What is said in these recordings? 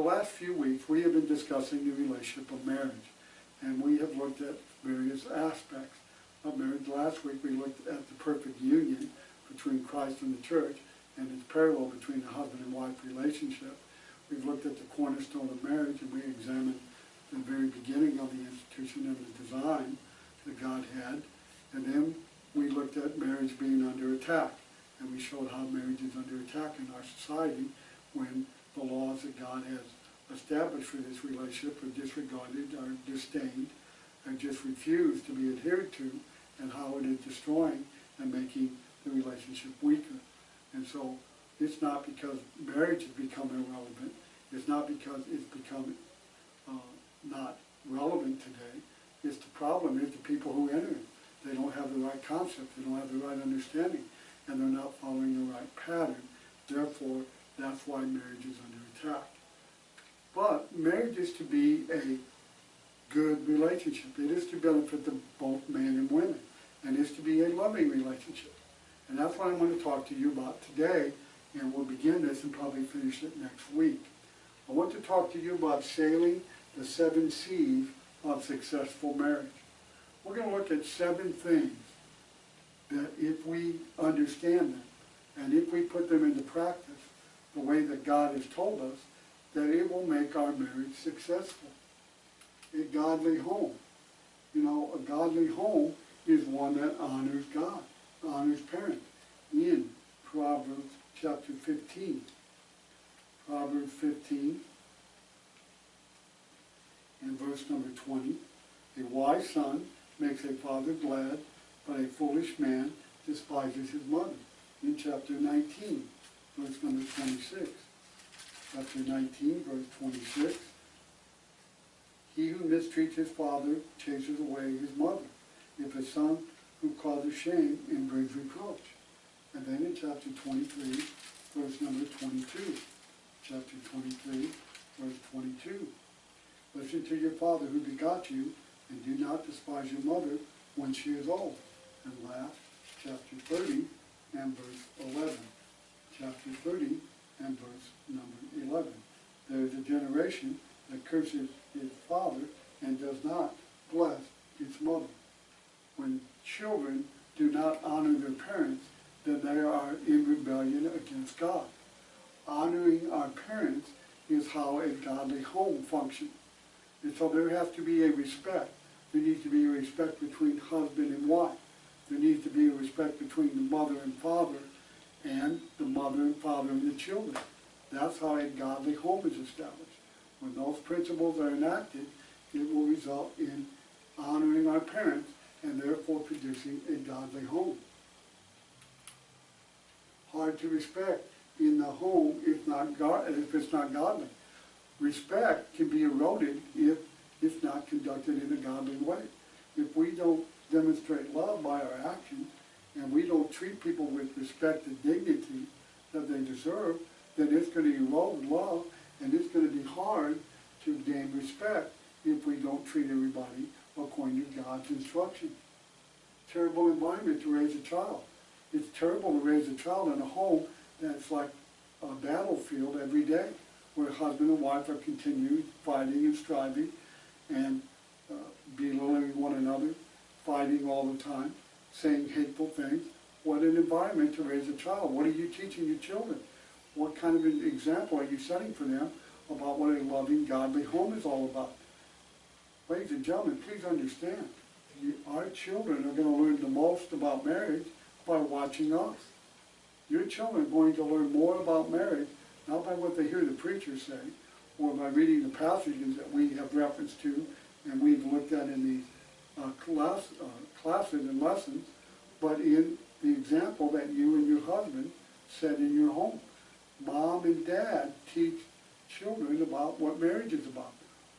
last few weeks, we have been discussing the relationship of marriage, and we have looked at various aspects of marriage. Last week, we looked at the perfect union between Christ and the church, and its parallel between the husband and wife relationship. We've looked at the cornerstone of marriage, and we examined the very beginning of the institution and the design that God had. And then we looked at marriage being under attack, and we showed how marriage is under attack in our society when the laws that God has established for this relationship are disregarded, are disdained, and just refused to be adhered to, and how it is destroying and making the relationship weaker. And so it's not because marriage has become irrelevant, it's not because it's become not relevant today. It's the problem is the people who enter it. They don't have the right concept, they don't have the right understanding, and they're not following the right pattern. Therefore, that's why marriage is under attack. But marriage is to be a good relationship. It is to benefit both men and women, and it's to be a loving relationship. And that's what I'm going to talk to you about today, and we'll begin this and probably finish it next week. I want to talk to you about sailing the 7 C's of successful marriage. We're going to look at 7 things that if we understand them, and if we put them into practice the way that God has told us, that it will make our marriage successful. A godly home. You know, a godly home is one that honors God, honors parents. In Proverbs chapter 15. Proverbs 15 and verse number 20. A wise son makes a father glad, but a foolish man despises his mother. In chapter 19, verse number 26. Chapter 19, verse 26. He who mistreats his father chases away his mother, if a son who causes shame and brings reproach. And then in chapter 23, verse number 22. Chapter 23, verse 22. Listen to your father who begot you, and do not despise your mother when she is old. And last, chapter 30 and verse 11. Chapter 30 and verse number 11. There is a generation that curses his father and does not bless his mother. When children do not honor their parents, then they are in rebellion against God. Honoring our parents is how a godly home functions. And so there has to be a respect. There needs to be a respect between husband and wife. There needs to be a respect between the mother and father, and the mother and father and the children. That's how a godly home is established. When those principles are enacted, it will result in honoring our parents and therefore producing a godly home. Hard to respect in the home if it's not godly. Respect can be eroded if it's not conducted in a godly way. If we don't demonstrate love by our actions, and we don't treat people with respect and dignity that they deserve, then it's going to erode love, and it's going to be hard to gain respect if we don't treat everybody according to God's instruction. Terrible environment to raise a child. It's terrible to raise a child in a home that's like a battlefield every day, where husband and wife are continuing fighting and striving and belittling one another, fighting all the time, saying hateful things. What an environment to raise a child. What are you teaching your children? What kind of an example are you setting for them about what a loving, godly home is all about? Ladies and gentlemen, please understand, our children are going to learn the most about marriage by watching us. Your children are going to learn more about marriage, not by what they hear the preacher say, or by reading the passages that we have reference to and we've looked at in these classes and lessons, but in the example that you and your husband set in your home. Mom and dad teach children about what marriage is about.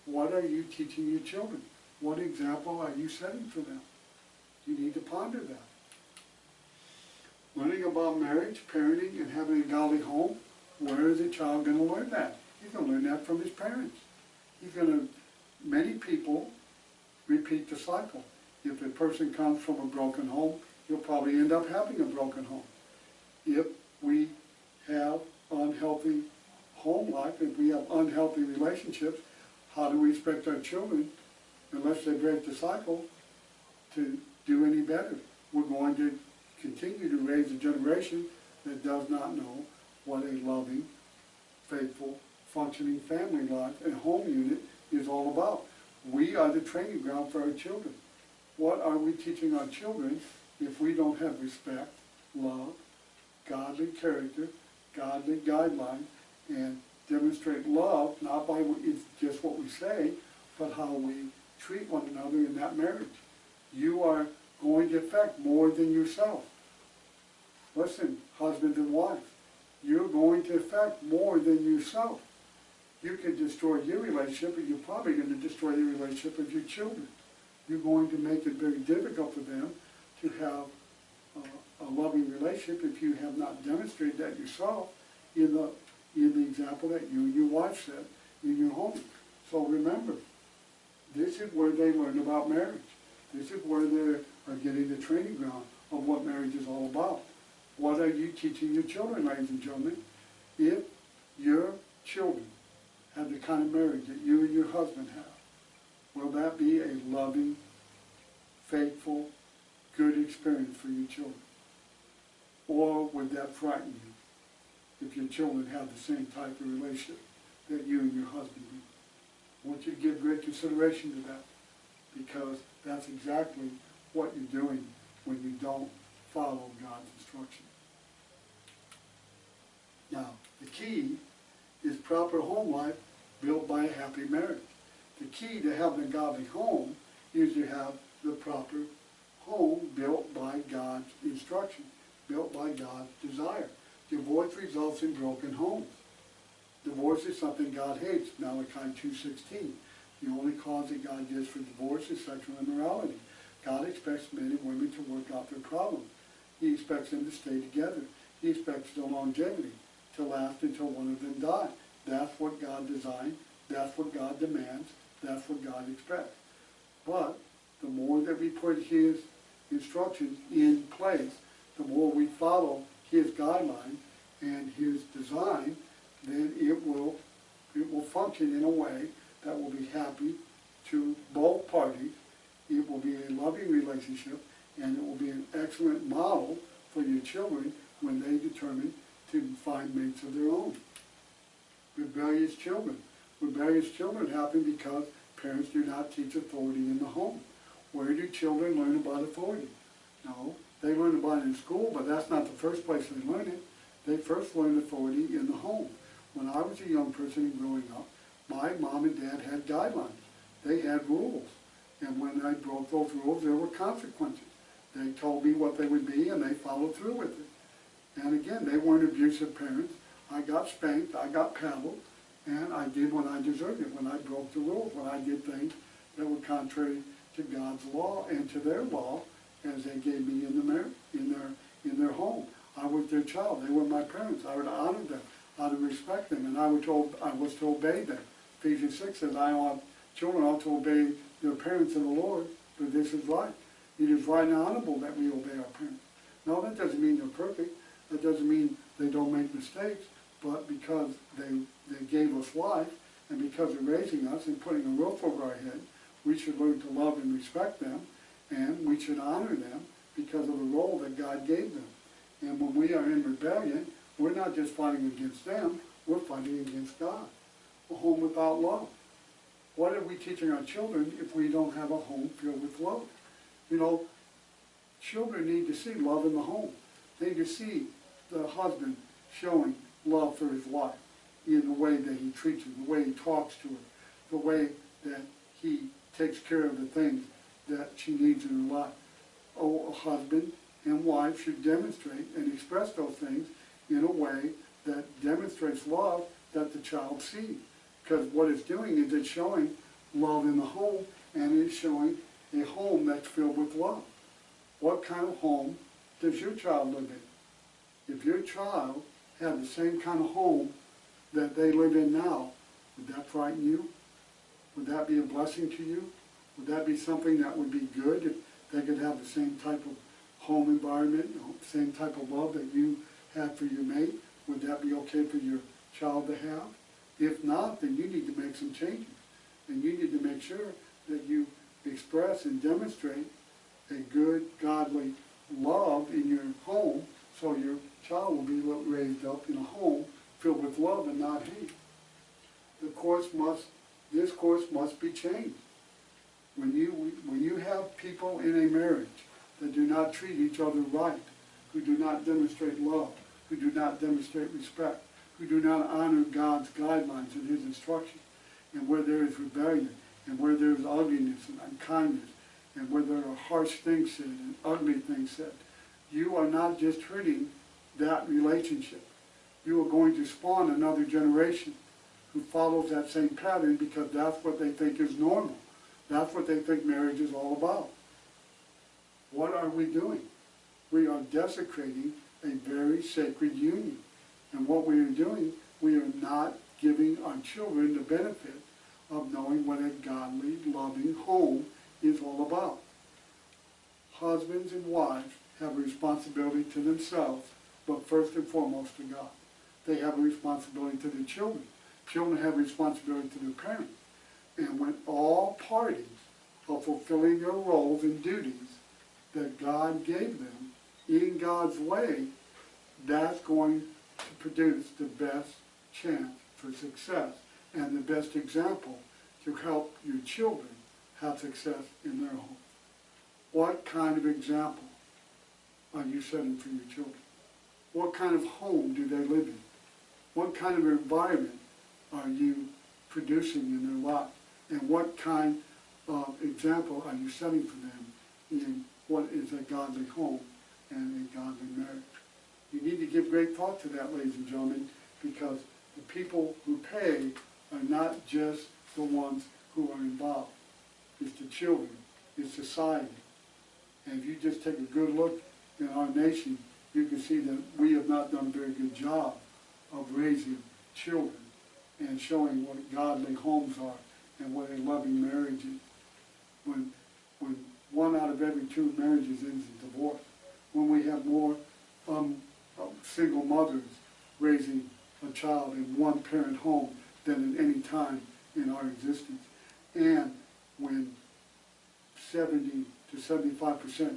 What are you teaching your children? What example are you setting for them? You need to ponder that. Learning about marriage, parenting, and having a godly home, where is a child going to learn that? He's going to learn that from his parents. Many people repeat the cycle. If a person comes from a broken home, he'll probably end up having a broken home. If we have unhealthy home life, if we have unhealthy relationships, how do we expect our children, unless they break the cycle, to do any better? We're going to continue to raise a generation that does not know what a loving, faithful, functioning family life and home unit is all about. We are the training ground for our children. What are we teaching our children if we don't have respect, love, godly character, godly guidelines, and demonstrate love, not by just what we say, but how we treat one another in that marriage? You are going to affect more than yourself. Listen, husband and wife, you're going to affect more than yourself. You can destroy your relationship, but you're probably going to destroy the relationship of your children. You're going to make it very difficult for them to have a loving relationship if you have not demonstrated that yourself in the example that you and your wife set in your home. So remember, this is where they learn about marriage. This is where they are getting the training ground of what marriage is all about. What are you teaching your children, ladies and gentlemen? If your children have the kind of marriage that you and your husband have, will that be a loving, faithful, good experience for your children? Or would that frighten you if your children have the same type of relationship that you and your husband do? I want you to give great consideration to that, because that's exactly what you're doing when you don't follow God's instruction. Now, the key is proper home life built by a happy marriage. The key to having a godly home is to have the proper home built by God's instruction, built by God's desire. Divorce results in broken homes. Divorce is something God hates, Malachi 2:16. The only cause that God gives for divorce is sexual immorality. God expects men and women to work out their problems. He expects them to stay together. He expects the longevity to last until one of them dies. That's what God designed. That's what God demands. That's what God expects. But the more that we put His instructions in place, the more we follow His guidelines and His design, then it will function in a way that will be happy to both parties. It will be a loving relationship, and it will be an excellent model for your children when they determine to find mates of their own. Rebellious children. Rebellious children happen because parents do not teach authority in the home. Where do children learn about authority? No, they learn about it in school, but that's not the first place they learn it. They first learn authority in the home. When I was a young person and growing up, my mom and dad had guidelines. They had rules. And when I broke those rules, there were consequences. They told me what they would be, and they followed through with it. And again, they weren't abusive parents. I got spanked, I got paddled, and I did what I deserved it when I broke the rules, when I did things that were contrary to God's law and to their law as they gave me in their home. I was their child. They were my parents. I would honor them. I would respect them, and I was to obey them. Ephesians 6 says, children ought to obey their parents in the Lord, for this is right. It is right and honorable that we obey our parents. No, that doesn't mean they're perfect. That doesn't mean they don't make mistakes, but because they gave us life, and because they're raising us and putting a roof over our head, we should learn to love and respect them, and we should honor them because of the role that God gave them. And when we are in rebellion, we're not just fighting against them, we're fighting against God. A home without love. What are we teaching our children if we don't have a home filled with love? You know, children need to see love in the home. They need to see the husband showing love for his wife in the way that he treats her, the way he talks to her, the way that he takes care of the things that she needs in her life. Oh, a husband and wife should demonstrate and express those things in a way that demonstrates love that the child sees. Because what it's doing is it's showing love in the home, and it's showing a home that's filled with love. What kind of home does your child live in? If your child had the same kind of home that they live in now, would that frighten you? Would that be a blessing to you? Would that be something that would be good if they could have the same type of home environment, same type of love that you have for your mate? Would that be okay for your child to have? If not, then you need to make some changes. And you need to make sure that you express and demonstrate a good, godly love in your home, so your child will be raised up in a home filled with love and not hate. This course must be changed. When you have people in a marriage that do not treat each other right, who do not demonstrate love, who do not demonstrate respect, who do not honor God's guidelines and His instructions, and where there is rebellion, and where there is ugliness and unkindness, and where there are harsh things said and ugly things said, you are not just hurting that relationship. You are going to spawn another generation who follows that same pattern because that's what they think is normal. That's what they think marriage is all about. What are we doing? We are desecrating a very sacred union. And what we are doing, we are not giving our children the benefit of knowing what a godly, loving home is all about. Husbands and wives have a responsibility to themselves, but first and foremost to God. They have a responsibility to their children. Children have a responsibility to their parents. And when all parties are fulfilling their roles and duties that God gave them in God's way, that's going to produce the best chance for success and the best example to help your children have success in their home. What kind of example are you setting for your children? What kind of home do they live in? What kind of environment are you producing in their life? And what kind of example are you setting for them in what is a godly home and a godly marriage? You need to give great thought to that, ladies and gentlemen, because the people who pay are not just the ones who are involved. It's the children, it's society. And if you just take a good look in our nation, you can see that we have not done a very good job of raising children and showing what godly homes are and what a loving marriage is. When 1 out of every 2 marriages ends in divorce, when we have more single mothers raising a child in one-parent home than at any time in our existence, and when 70 to 75%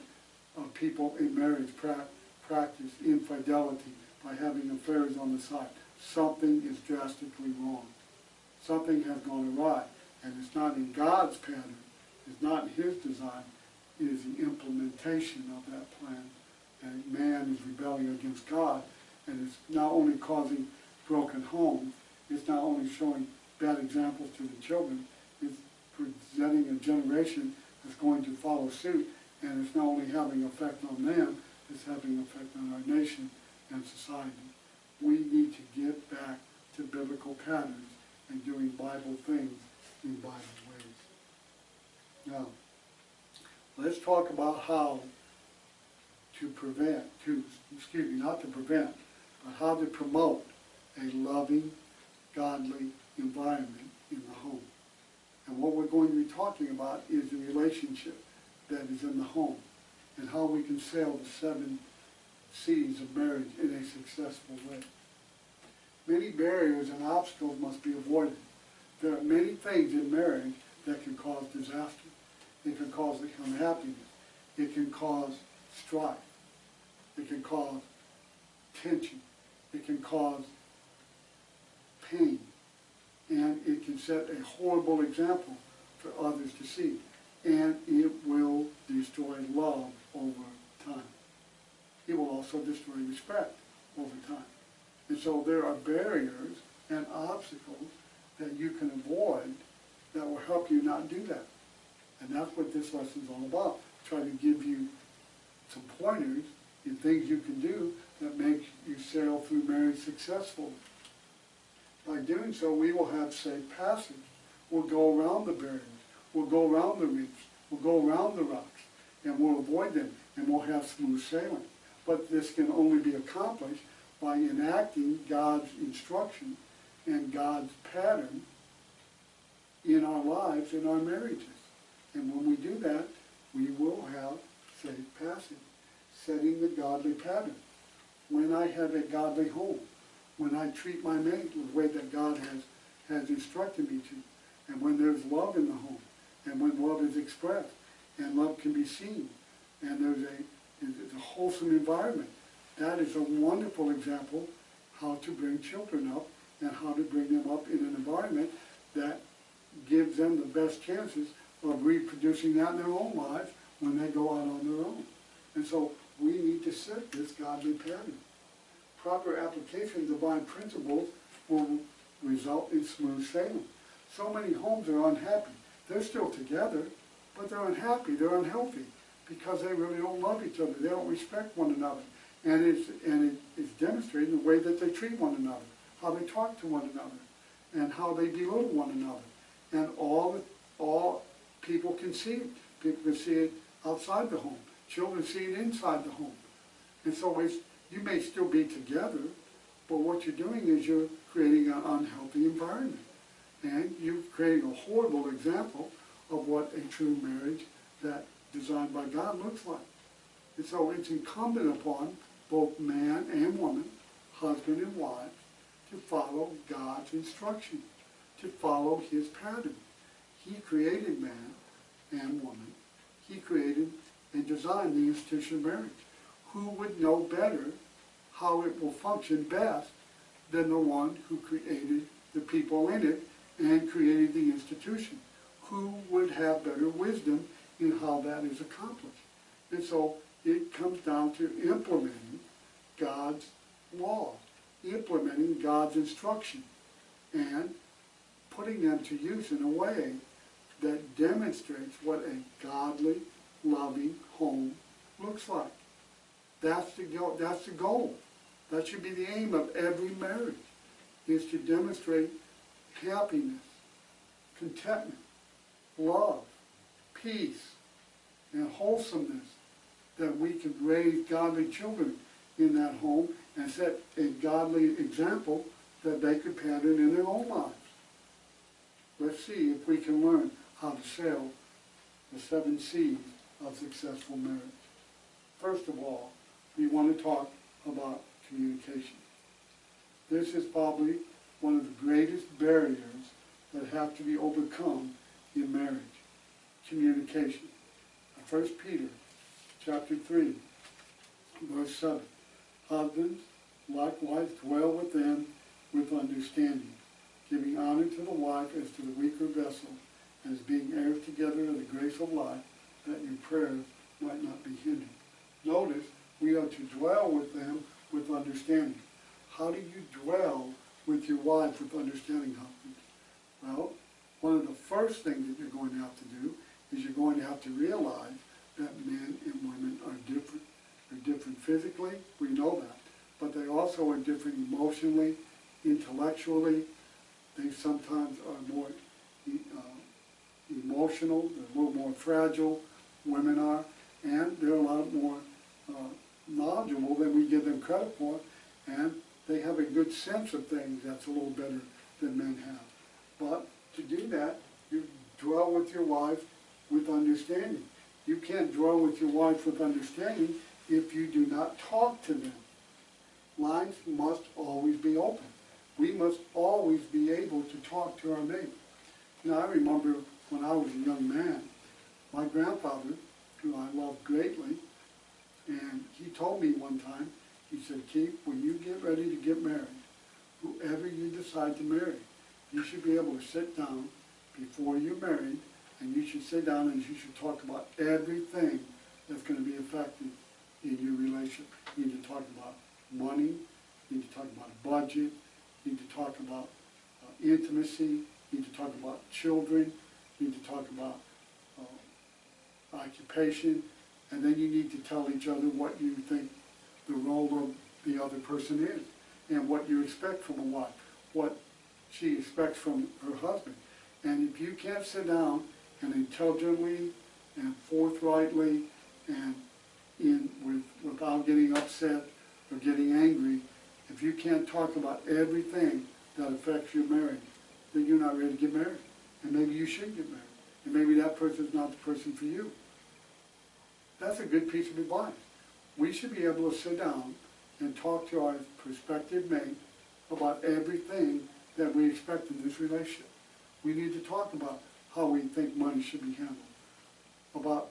of people in marriage practice infidelity by having affairs on the side, something is drastically wrong. Something has gone awry, and it's not in God's pattern, it's not in His design, it is the implementation of that plan. And man is rebelling against God, and it's not only causing broken homes, it's not only showing bad examples to the children, it's presenting a generation that's going to follow suit, and it's not only having an effect on them, it's having an effect on our nation and society. We need to get back to biblical patterns and doing Bible things in Bible ways. Now, let's talk about how to not to prevent, but how to promote a loving, godly environment in the home. And what we're going to be talking about is the relationship that is in the home and how we can sail the 7 C's of marriage in a successful way. Many barriers and obstacles must be avoided. There are many things in marriage that can cause disaster. It can cause unhappiness. It can cause strife. It can cause tension. It can cause pain. And it can set a horrible example for others to see. And it will destroy love over time. It will also destroy respect over time. And so there are barriers and obstacles that you can avoid that will help you not do that. And that's what this lesson is all about. Try to give you some pointers in things you can do that make you sail through marriage successfully. By doing so, we will have safe passage. We'll go around the barriers. We'll go around the reefs. We'll go around the rocks. And we'll avoid them. And we'll have smooth sailing. But this can only be accomplished by enacting God's instruction and God's pattern in our lives, in our marriages. And when we do that, we will have safe passage, setting the godly pattern. When I have a godly home, when I treat my mate the way that God has instructed me to, and when there's love in the home, and when love is expressed, and love can be seen, and there's a wholesome environment. That is a wonderful example how to bring children up and how to bring them up in an environment that gives them the best chances of reproducing that in their own lives when they go out on their own. And so we need to set this godly pattern. Proper application of divine principles will result in smooth sailing. So many homes are unhappy. They're still together, but they're unhappy, they're unhealthy, because they really don't love each other. They don't respect one another. And it's demonstrated in the way that they treat one another, how they talk to one another, and how they belittle one another. And all people can see it. People can see it outside the home. Children see it inside the home. And so you may still be together, but what you're doing is you're creating an unhealthy environment. And you're creating a horrible example of what a true marriage that designed by God looks like. And so it's incumbent upon both man and woman, husband and wife, to follow God's instruction, to follow his pattern. He created man and woman. He created and designed the institution of marriage. Who would know better how it will function best than the one who created the people in it and created the institution? Who would have better wisdom in how that is accomplished? And so it comes down to implementing God's law, implementing God's instruction, and putting them to use in a way that demonstrates what a godly, loving home looks like. That's the goal. That should be the aim of every marriage, is to demonstrate happiness, contentment, love, peace, and wholesomeness, that we can raise godly children in that home and set a godly example that they could pattern in their own lives. Let's see if we can learn how to sail the 7 C's of successful marriage. First of all, we want to talk about communication. This is probably one of the greatest barriers that have to be overcome in marriage. Communication. 1 Peter chapter 3, verse 7. Husbands, likewise dwell with them with understanding, giving honor to the wife as to the weaker vessel, and as being heirs together of the grace of life, that your prayers might not be hindered. Notice, we are to dwell with them with understanding. How do you dwell with your wife with understanding, husbands? Well, one of the first things that you're going to have to do is you're going to have to realize that men and women are different. They're different physically, we know that, but they also are different emotionally, intellectually. They sometimes are more emotional, they're a little more fragile, women are, and they're a lot more knowledgeable than we give them credit for, and they have a good sense of things that's a little better than men have. But to do that, you dwell with your wife with understanding. You can't dwell with your wife with understanding if you do not talk to them. Lines must always be open. We must always be able to talk to our neighbor. Now, I remember when I was a young man, my grandfather, who I loved greatly, and he told me one time, he said, Keith, when you get ready to get married, whoever you decide to marry, you should be able to sit down before you're married, and you should sit down and you should talk about everything that's going to be effective in your relationship. You need to talk about money, you need to talk about budget, you need to talk about intimacy, you need to talk about children, you need to talk about occupation, and then you need to tell each other what you think the role of the other person is, and what you expect from a wife, what she expects from her husband. And if you can't sit down and intelligently and forthrightly and without getting upset or getting angry, if you can't talk about everything that affects your marriage, then you're not ready to get married. And maybe you should get married. And maybe that person's not the person for you. That's a good piece of advice. We should be able to sit down and talk to our prospective mate about everything that we expect in this relationship. We need to talk about how we think money should be handled, about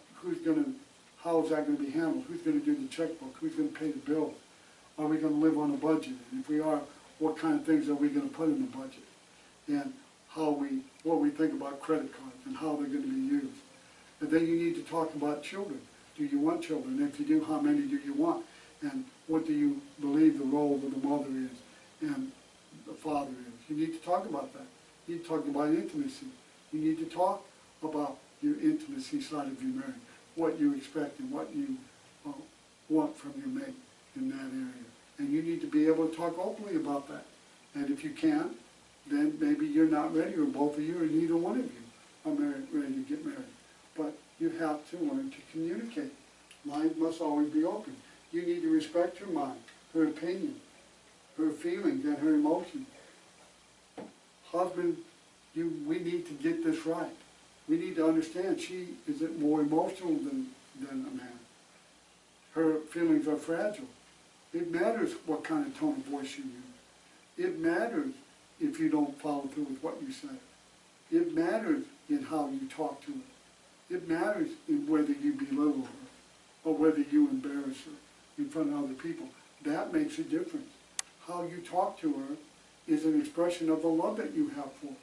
how is that going to be handled, who's going to do the checkbook, who's going to pay the bills, are we going to live on a budget, and if we are, what kind of things are we going to put in the budget, and what we think about credit cards and how they're going to be used. And then you need to talk about children. Do you want children? If you do, how many do you want? And what do you believe the role of the mother is and the father is? You need to talk about that. You need to talk about intimacy. You need to talk about your intimacy side of your marriage, what you expect and what you want from your mate in that area. And you need to be able to talk openly about that. And if you can't, then maybe you're not ready, or both of you, or neither one of you are ready to get married. But you have to learn to communicate. Mind must always be open. You need to respect her mind, her opinion, her feelings, and her emotions. Husband, we need to get this right. We need to understand she is more emotional than a man. Her feelings are fragile. It matters what kind of tone of voice you use. It matters if you don't follow through with what you say. It matters in how you talk to her. It matters in whether you belittle her or whether you embarrass her in front of other people. That makes a difference. How you talk to her is an expression of the love that you have for her.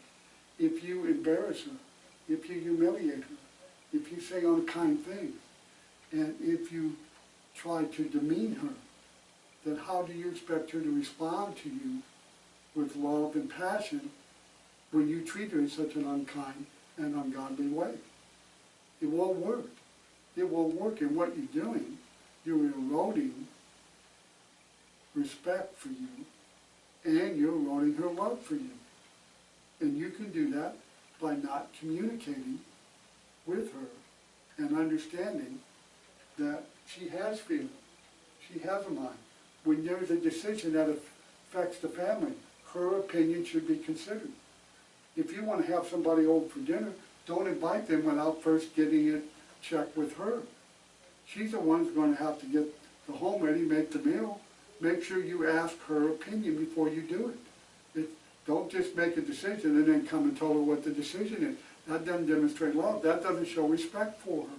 If you embarrass her, if you humiliate her, if you say unkind things, and if you try to demean her, then how do you expect her to respond to you with love and passion when you treat her in such an unkind and ungodly way? It won't work. It won't work. And what you're doing, you're eroding respect for you, and you're eroding her love for you. And you can do that by not communicating with her and understanding that she has feelings, she has a mind. When there's a decision that affects the family, her opinion should be considered. If you want to have somebody over for dinner, don't invite them without first getting it checked with her. She's the one who's going to have to get the home ready, make the meal. Make sure you ask her opinion before you do it. Don't just make a decision and then come and tell her what the decision is. That doesn't demonstrate love. That doesn't show respect for her.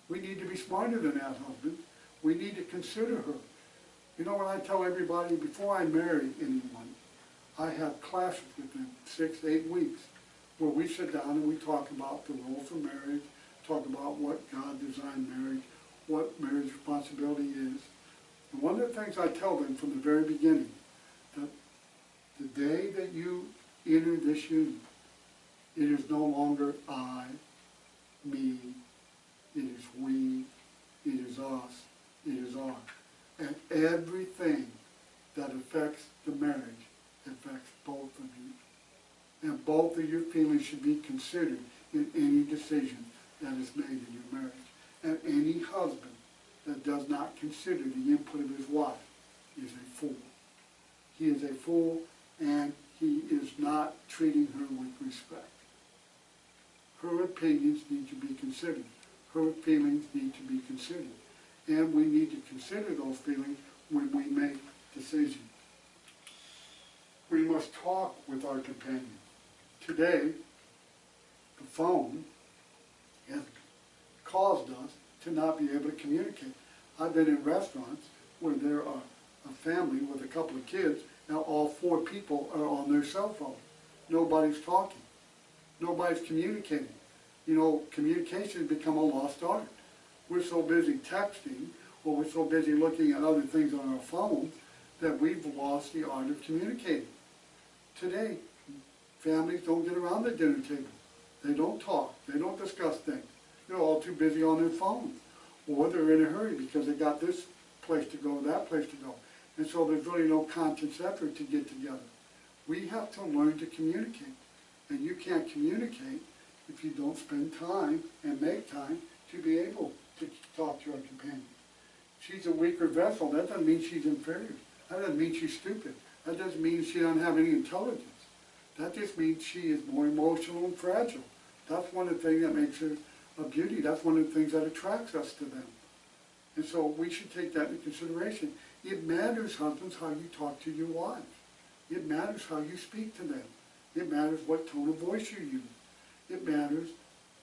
We need to be smarter than that, husband. We need to consider her. You know what I tell everybody? Before I marry anyone, I have classes with them, 6 to 8 weeks, where we sit down and we talk about the rules of marriage, talk about what God designed marriage, what marriage responsibility is. And one of the things I tell them from the very beginning, that the day that you enter this union, it is no longer I, me, it is we, it is us, it is our. And everything that affects the marriage affects both of you. And both of your feelings should be considered in any decision that is made in your marriage. And any husband that does not consider the input of his wife is a fool. He is a fool, and he is not treating her with respect. Her opinions need to be considered. Her feelings need to be considered. And we need to consider those feelings when we make decisions. We must talk with our companion. Today, the phone has caused us to not be able to communicate. I've been in restaurants where there are a family with a couple of kids. Now all 4 people are on their cell phone. Nobody's talking. Nobody's communicating. You know, communication has become a lost art. We're so busy texting, or we're so busy looking at other things on our phones, that we've lost the art of communicating. Today, families don't get around the dinner table. They don't talk. They don't discuss things. They're all too busy on their phones. Or they're in a hurry because they got this place to go, that place to go. And so there's really no conscious effort to get together. We have to learn to communicate. And you can't communicate if you don't spend time and make time to be able to talk to your companion. She's a weaker vessel. That doesn't mean she's inferior. That doesn't mean she's stupid. That doesn't mean she doesn't have any intelligence. That just means she is more emotional and fragile. That's one of the things that makes her a beauty. That's one of the things that attracts us to them. And so we should take that into consideration. It matters, husbands, how you talk to your wives. It matters how you speak to them. It matters what tone of voice you use. It matters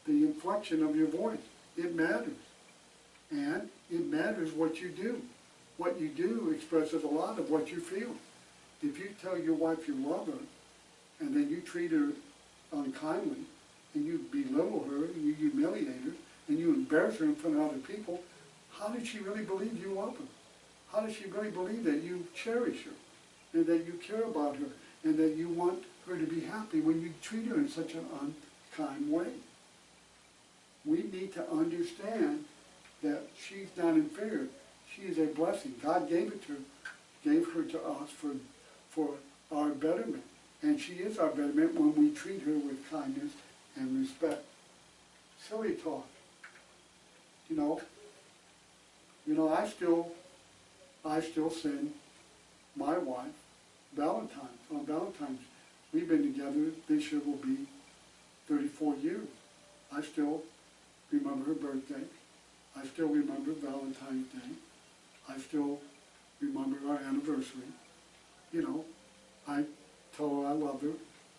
the inflection of your voice. It matters. And it matters what you do. What you do expresses a lot of what you feel. If you tell your wife you love her, and then you treat her unkindly, and you belittle her, and you humiliate her, and you embarrass her in front of other people, how does she really believe you love her? How does she really believe that you cherish her, and that you care about her, and that you want her to be happy when you treat her in such an unkind way? We need to understand that she's not inferior. She is a blessing. God gave her to us for our betterment. And she is our betterment when we treat her with kindness and respect. Silly talk. I still send my wife Valentine's. On Valentine's, we've been together, this year will be 34 years. I still remember her birthday. I still remember Valentine's Day. I still remember our anniversary. I tell her I love her.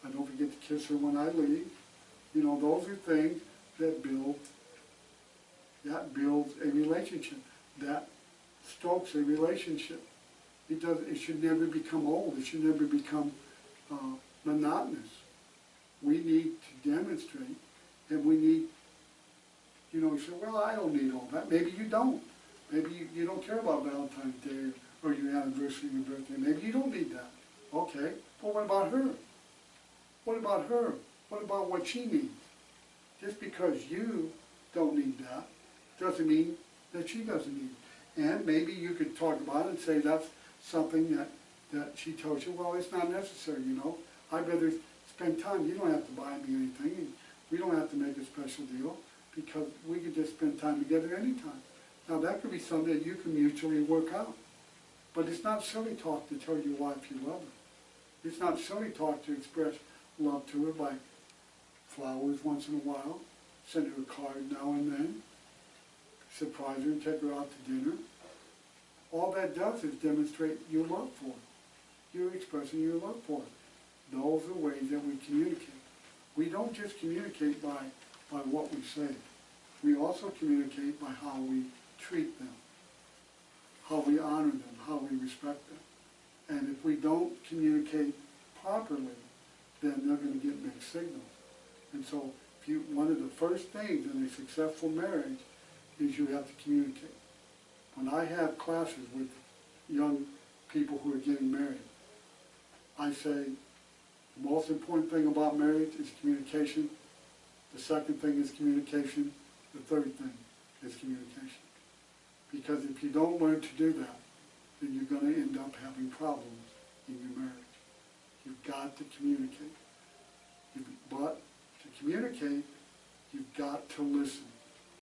I don't forget to kiss her when I leave. Those are things that builds a relationship. That stokes a relationship. It should never become old. It should never become monotonous. We need to demonstrate, and we need, you say, well, I don't need all that. Maybe you don't. Maybe you don't care about Valentine's Day or your anniversary, your birthday. Maybe you don't need that. Okay, but what about her? What about her? What about what she needs? Just because you don't need that doesn't mean that she doesn't need it. And maybe you could talk about it and say that's something that she tells you, well, it's not necessary, I'd rather spend time. You don't have to buy me anything. And we don't have to make a special deal because we could just spend time together anytime. Now, that could be something that you can mutually work out. But it's not silly talk to tell your wife you love her. It's not silly talk to express love to her by flowers once in a while, send her a card now and then, surprise her and take her out to dinner. All that does is demonstrate your love for her. You're expressing your love for her. Those are ways that we communicate. We don't just communicate by what we say. We also communicate by how we treat them, how we honor them, how we respect them. And if we don't communicate properly, then they're going to get mixed signals. And so one of the first things in a successful marriage is you have to communicate. When I have classes with young people who are getting married, I say the most important thing about marriage is communication. The second thing is communication. The third thing is communication. Because if you don't learn to do that, then you're going to end up having problems in your marriage. You've got to communicate. But to communicate, you've got to listen.